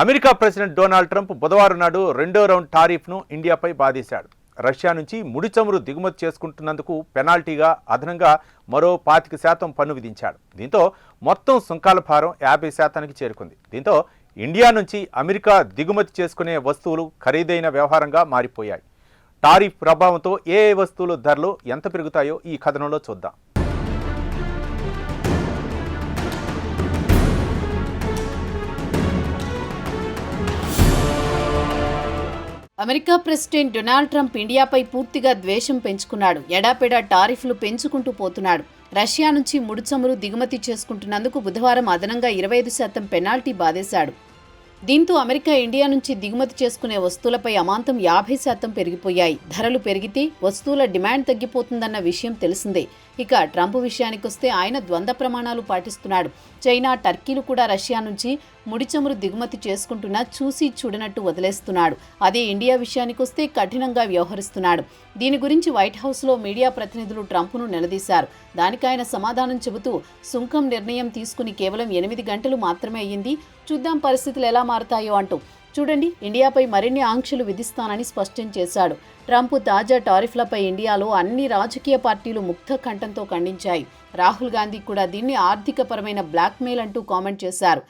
America president Donald Trump బుధవారం నాడు రెండో రౌండ్ టారిఫ్ను ఇండియాపై బాధేశాడు. రష్యా నుంచి ముడి చమురు దిగుమతి చేసుకుంటున్నందుకు పెనాల్టీగా అదనంగా మరో 25% పన్ను విధించాడు. దీంతో మొత్తం సుంకాల భారం 50%కి చేరుకుంది. దీంతో ఇండియా నుంచి అమెరికా దిగుమతి చేసుకునే వస్తువులు ఖరీదైన వ్యవహారంగా మారిపోయాయి. టారిఫ్ ప్రభావంతో ఏ వస్తువుల ధరలు ఎంత పెరుగుతాయో ఈ కథనంలో చూద్దాం. అమెరికా ప్రెసిడెంట్ డొనాల్డ్ ట్రంప్ ఇండియాపై పూర్తిగా ద్వేషం పెంచుకున్నాడు. ఎడాపెడా టారిఫ్లు పెంచుకుంటూ పోతున్నాడు. రష్యా నుంచి ముడి చమురు దిగుమతి చేసుకుంటున్నందుకు బుధవారం అదనంగా 25% పెనాల్టీ బాధేశాడు. దీంతో అమెరికా ఇండియా నుంచి దిగుమతి చేసుకునే వస్తువులపై అమాంతం 50% పెరిగిపోయాయి. ధరలు పెరిగితే వస్తువుల డిమాండ్ తగ్గిపోతుందన్న విషయం తెలిసిందే. ఇక ట్రంప్ విషయానికొస్తే ఆయన ద్వంద్వ ప్రమాణాలు పాటిస్తున్నాడు. చైనా, టర్కీలు కూడా రష్యా నుంచి ముడి చమురు దిగుమతి చేసుకుంటున్నా చూసి చూడనట్టు వదిలేస్తున్నాడు. అదే ఇండియా విషయానికొస్తే కఠినంగా వ్యవహరిస్తున్నాడు. దీని గురించి వైట్ హౌస్లో మీడియా ప్రతినిధులు ట్రంప్ను నిలదీశారు. దానికి ఆయన సమాధానం చెబుతూ సుంకం నిర్ణయం తీసుకుని కేవలం 8 గంటలు మాత్రమే అయ్యింది, చూద్దాం పరిస్థితులు ఎలా మారతాయో అంటూ. చూడండి, ఇండియాపై మరిన్ని ఆంక్షలు విధిస్తానని స్పష్టం చేశాడు. ట్రంప్ తాజా టారిఫ్లపై ఇండియాలో అన్ని రాజకీయ పార్టీలు ముక్త కంఠంతో ఖండించాయి. రాహుల్ గాంధీ కూడా దీన్ని ఆర్థికపరమైన బ్లాక్మెయిల్ అంటూ కామెంట్ చేశారు.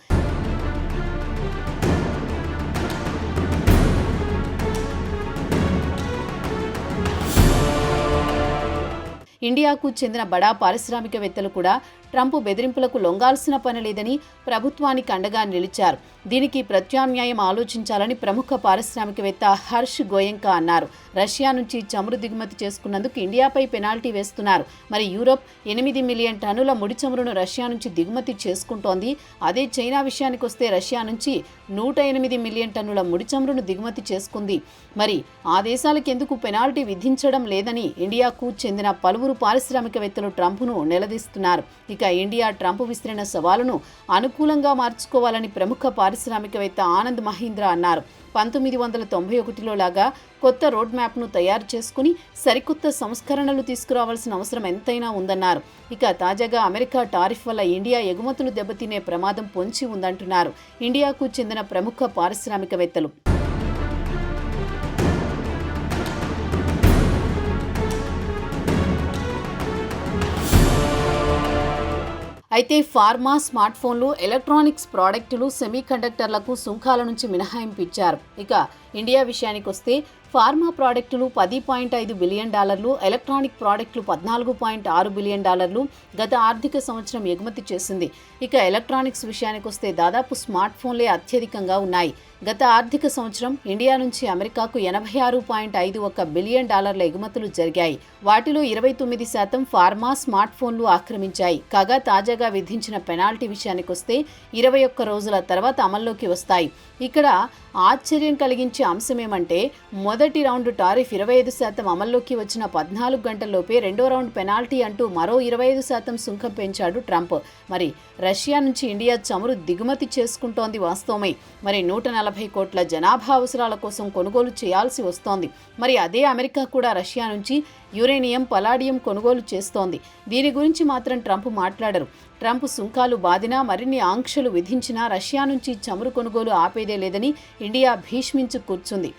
ఇండియాకు చెందిన బడా పారిశ్రామికవేత్తలు కూడా ట్రంప్ బెదిరింపులకు లొంగాల్సిన పని లేదని ప్రభుత్వానికి అండగా నిలిచారు. దీనికి ప్రత్యామ్నాయం ఆలోచించాలని ప్రముఖ పారిశ్రామికవేత్త హర్ష్ గోయంకా అన్నారు. రష్యా నుంచి చమురు దిగుమతి చేసుకున్నందుకు ఇండియాపై పెనాల్టీ వేస్తున్నారు. మరి యూరోప్ 8 మిలియన్ టన్నుల ముడి చమురును రష్యా నుంచి దిగుమతి చేసుకుంటోంది. అదే చైనా విషయానికి వస్తే రష్యా నుంచి 108 మిలియన్ టన్నుల ముడి చమురును దిగుమతి చేసుకుంది. మరి ఆ దేశాలకు ఎందుకు పెనాల్టీ విధించడం లేదని ఇండియాకు చెందిన పలువురు పారిశ్రామికవేత్తలు ట్రంప్ను నిలదీస్తున్నారు. ఇక ఇండియా ట్రంప్ విసిరిన సవాలును అనుకూలంగా మార్చుకోవాలని ప్రముఖ పారిశ్రామికవేత్త ఆనంద్ మహీంద్రా అన్నారు. 1991లో లాగా కొత్త రోడ్ మ్యాప్ను తయారు చేసుకుని సరికొత్త సంస్కరణలు తీసుకురావాల్సిన అవసరం ఎంతైనా ఉందన్నారు. ఇక తాజాగా అమెరికా టారిఫ్ వల్ల ఇండియా ఎగుమతులు దెబ్బతినే ప్రమాదం పొంచి ఉందంటున్నారు ఇండియాకు చెందిన ప్రముఖ పారిశ్రామికవేత్తలు. అయితే ఫార్మా, స్మార్ట్ ఫోన్లు, ఎలక్ట్రానిక్స్ ప్రోడక్టులు, సెమీకండక్టర్లకు సుంకాల నుంచి మినహాయింపు ఇచ్చారు. ఇక ఇండియా విషయానికి వస్తే ఫార్మా ప్రాడక్టులు $10.5 బిలియన్, ఎలక్ట్రానిక్ ప్రాడక్టులు $14.6 బిలియన్ గత ఆర్థిక సంవత్సరం ఎగుమతి చేసింది. ఇక ఎలక్ట్రానిక్స్ విషయానికి వస్తే దాదాపు స్మార్ట్ ఫోన్లే అత్యధికంగా ఉన్నాయి. గత ఆర్థిక సంవత్సరం ఇండియా నుంచి అమెరికాకు $86.51 బిలియన్ ఎగుమతులు జరిగాయి. వాటిలో 29% ఫార్మా, స్మార్ట్ ఫోన్లు ఆక్రమించాయి. కాగా తాజాగా విధించిన పెనాల్టీ విషయానికి వస్తే 21 రోజుల తర్వాత అమల్లోకి వస్తాయి. ఇక్కడ ఆశ్చర్యం కలిగించే అంశమేమంటే మొదటి రౌండ్ టారిఫ్ 25% అమల్లోకి వచ్చిన 14 గంటల్లోపే రెండో రౌండ్ పెనాల్టీ అంటూ మరో 25% సుంకం పెంచాడు ట్రంప్. మరి రష్యా నుంచి ఇండియా చమురు దిగుమతి చేసుకుంటోంది వాస్తవమే. మరి 140 కోట్ల జనాభా అవసరాల కోసం కొనుగోలు చేయాల్సి వస్తోంది. మరి అదే అమెరికా కూడా రష్యా నుంచి యురేనియం, పలాడియం కొనుగోలు చేస్తోంది. దీని గురించి మాత్రం ట్రంప్ మాట్లాడరు. ట్రంప్ సుంకాలు బాదినా, మరిన్ని ఆంక్షలు విధించినా రష్యా నుంచి చమురు కొనుగోలు ఆపేదే లేదని ఇండియా భీష్మించి కూర్చుంది.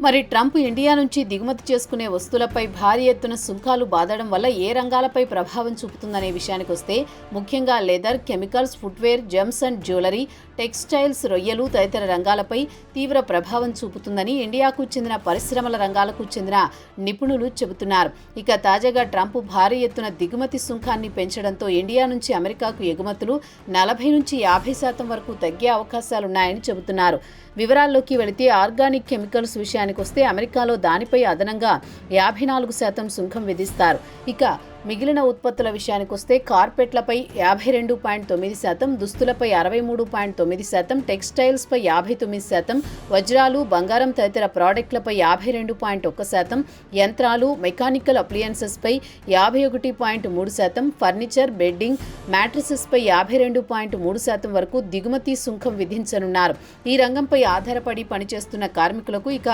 మరి ట్రంప్ ఇండియా నుంచి దిగుమతి చేసుకునే వస్తువులపై భారీ ఎత్తున సుంకాలు బాదడం వల్ల ఏ రంగాలపై ప్రభావం చూపుతుందనే విషయానికి వస్తే ముఖ్యంగా leather, chemicals, footwear, gems and jewellery, textiles, రొయ్యలు తదితర రంగాలపై తీవ్ర ప్రభావం చూపుతుందని ఇండియాకు చెందిన పరిశ్రమల రంగాలకు చెందిన నిపుణులు చెబుతున్నారు. ఇక తాజాగా ట్రంప్ భారీ ఎత్తున దిగుమతి సుంకాన్ని పెంచడంతో ఇండియా నుంచి అమెరికాకు ఎగుమతులు 40 నుంచి 50% వరకు తగ్గే అవకాశాలున్నాయని చెబుతున్నారు. వివరాల్లోకి వెళితే ఆర్గానిక్ కెమికల్స్ విషయానికి వస్తే అమెరికాలో దానిపై అదనంగా 54% సుంకం విధిస్తారు. ఇక మిగిలిన ఉత్పత్తుల విషయానికి వస్తే కార్పెట్లపై 52.9%, దుస్తులపై 63.9%, టెక్స్టైల్స్పై 59%, వజ్రాలు, బంగారం తదితర ప్రోడక్ట్లపై 52.1%, యంత్రాలు, మెకానికల్ అప్లయన్సెస్పై 51.3%, ఫర్నిచర్, బెడ్డింగ్, మ్యాట్రిసెస్పై 52.3% వరకు దిగుమతి సుంకం విధించనున్నారు. ఈ రంగంపై ఆధారపడి పనిచేస్తున్న కార్మికులకు ఇక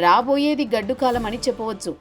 రాబోయేది గడ్డుకాలం అని చెప్పవచ్చు.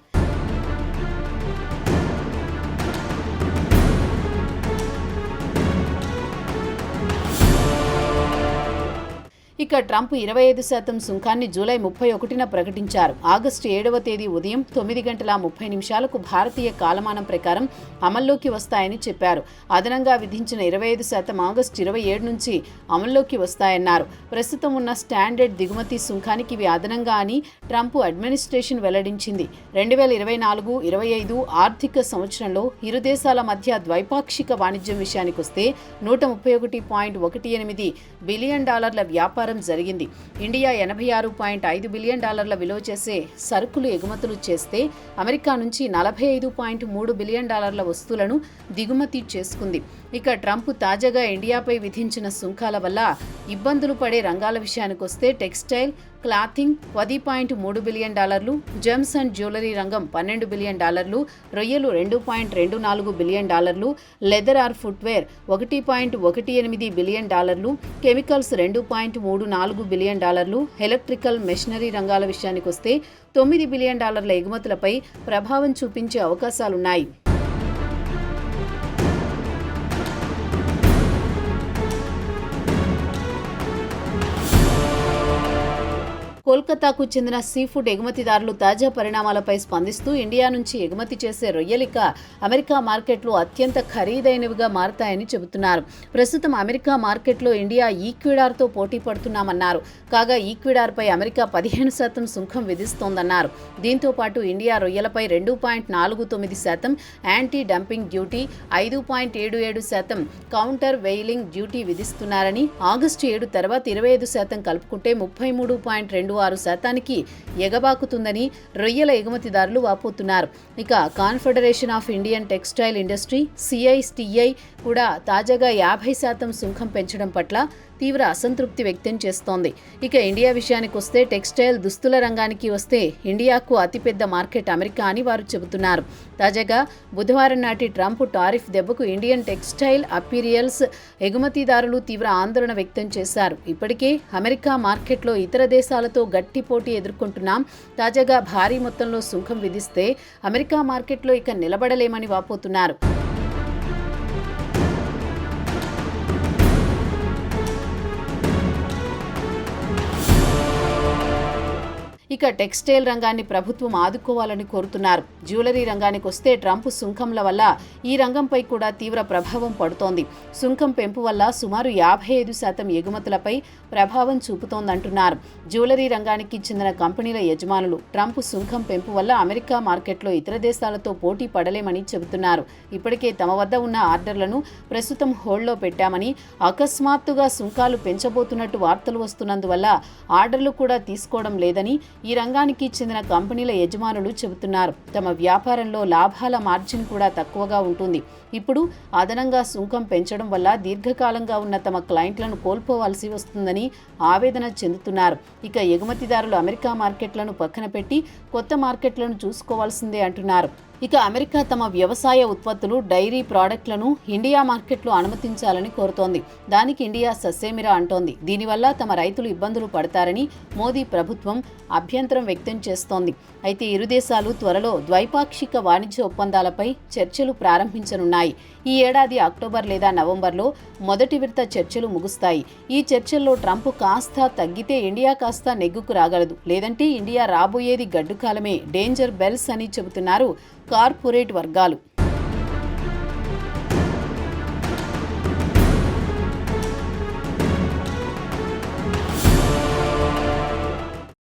ఇక ట్రంప్ 25% సుంకాన్ని జూలై 31న ప్రకటించారు. ఆగస్టు 7వ తేదీ ఉదయం 9:30 భారతీయ కాలమానం ప్రకారం అమల్లోకి వస్తాయని చెప్పారు. అదనంగా విధించిన 25% ఆగస్టు 27 నుంచి అమల్లోకి వస్తాయన్నారు. ప్రస్తుతం ఉన్న స్టాండర్డ్ దిగుమతి సుంకానికి ఇవి అదనంగా అని ట్రంప్ అడ్మినిస్ట్రేషన్ వెల్లడించింది. 2024-25 ఆర్థిక సంవత్సరంలో ఇరు దేశాల మధ్య ద్వైపాక్షిక వాణిజ్యం విషయానికొస్తే $131.18 బిలియన్ వ్యాపారం జరిగింది. ఇండియా $86.5 బిలియన్ విలువ చేసే సరుకులు ఎగుమతులు చేస్తే అమెరికా నుంచి $45.3 బిలియన్ వస్తువులను దిగుమతి చేసుకుంది. ఇక ట్రంప్ తాజాగా ఇండియాపై విధించిన సుంకాల వల్ల ఇబ్బందులు పడే రంగాల విషయానికొస్తే textile, clothing $10.3 billion, gems and jewellery రంగం $12 బిలియన్, రొయ్యలు $2.24 billion, leather or footwear $1.18 billion, chemicals $2.34 billion, electrical machinery రంగాల విషయానికొస్తే $9 బిలియన్ ఎగుమతులపై ప్రభావం చూపించే అవకాశాలున్నాయి. కోల్కతాకు చెందిన సీఫుడ్ ఎగుమతిదారులు తాజా పరిణామాలపై స్పందిస్తూ ఇండియా నుంచి ఎగుమతి చేసే రొయ్యలిక అమెరికా మార్కెట్లో అత్యంత ఖరీదైనవిగా మారతాయని చెబుతున్నారు. ప్రస్తుతం అమెరికా మార్కెట్లో ఇండియా ఈక్విడార్తో పోటీ పడుతున్నామన్నారు. కాగా ఈక్విడార్పై అమెరికా 15% సుంకం విధిస్తోందన్నారు. దీంతో పాటు ఇండియా రొయ్యలపై 2.49% anti dumping duty, 5.77% countervailing duty విధిస్తున్నారని, ఆగస్టు 7 తర్వాత 25% కలుపుకుంటే 33.26% ఎగబాకుతుందని రొయ్యల ఎగుమతిదారులు వాపోతున్నారు. ఇక confederation of Indian textile industry CITI కూడా తాజాగా 50% సుంకం పెంచడం పట్ల తీవ్ర అసంతృప్తి వ్యక్తం చేస్తోంది. ఇక ఇండియా విషయానికి వస్తే టెక్స్టైల్ దుస్తుల రంగానికి వస్తే ఇండియాకు అతిపెద్ద మార్కెట్ అమెరికా అని వారు చెబుతున్నారు. తాజాగా బుధవారం నాటి ట్రంప్ టారిఫ్ దెబ్బకు ఇండియన్ టెక్స్టైల్ అపీరియల్స్ ఎగుమతిదారులు తీవ్ర ఆందోళన వ్యక్తం చేశారు. ఇప్పటికే అమెరికా మార్కెట్లో ఇతర దేశాలతో గట్టి పోటీ ఎదుర్కొంటున్నాం. తాజాగా భారీ మొత్తంలో సుంకం విధిస్తే అమెరికా మార్కెట్లో ఇక నిలబడలేమని వాపోతున్నారు. ఇక టెక్స్టైల్ రంగాన్ని ప్రభుత్వం ఆదుకోవాలని కోరుతున్నారు. జ్యువెలరీ రంగానికి వస్తే ట్రంప్ సుంకంల వల్ల ఈ రంగంపై కూడా తీవ్ర ప్రభావం పడుతోంది. సుంకం పెంపు వల్ల సుమారు 55% ఎగుమతులపై ప్రభావం చూపుతోందంటున్నారు. జ్యువెలరీ రంగానికి చెందిన కంపెనీల యజమానులు ట్రంప్ సుంకం పెంపు వల్ల అమెరికా మార్కెట్లో ఇతర దేశాలతో పోటీ పడలేమని చెబుతున్నారు. ఇప్పటికే తమ వద్ద ఉన్న ఆర్డర్లను ప్రస్తుతం హోల్డ్లో పెట్టామని, అకస్మాత్తుగా సుంకాలు పెంచబోతున్నట్టు వార్తలు వస్తున్నందువల్ల ఆర్డర్లు కూడా తీసుకోవడం లేదని ఈ రంగానికి చెందిన కంపెనీల యజమానులు చెబుతున్నారు. తమ వ్యాపారంలో లాభాల మార్జిన్ కూడా తక్కువగా ఉంటుంది. ఇప్పుడు అదనంగా సుంకం పెంచడం వల్ల దీర్ఘకాలంగా ఉన్న తమ క్లయింట్లను కోల్పోవాల్సి వస్తుందని ఆవేదన చెందుతున్నారు. ఇక ఎగుమతిదారులు అమెరికా మార్కెట్లను పక్కన పెట్టి కొత్త మార్కెట్లను చూసుకోవాల్సిందే అంటున్నారు. ఇక అమెరికా తమ వ్యవసాయ ఉత్పత్తులు, డైరీ ప్రాడక్టులను ఇండియా మార్కెట్లో అనుమతించాలని కోరుతోంది. దానికి ఇండియా ససేమిరా అంటోంది. దీనివల్ల తమ రైతులు ఇబ్బందులు పడతారని మోదీ ప్రభుత్వం అభ్యంతరం వ్యక్తం చేస్తోంది. అయితే ఇరు దేశాలు త్వరలో ద్వైపాక్షిక వాణిజ్య ఒప్పందాలపై చర్చలు ప్రారంభించనున్నాయి. ఈ ఏడాది అక్టోబర్ లేదా నవంబర్లో మొదటి విడత చర్చలు ముగుస్తాయి. ఈ చర్చల్లో ట్రంప్ కాస్త తగ్గితే ఇండియా కాస్త నెగ్గుకు రాగలదు. లేదంటే ఇండియా రాబోయేది గడ్డుకాలమే, డేంజర్ బెల్స్ అని చెబుతున్నారు కార్పొరేట్ వర్గాలు.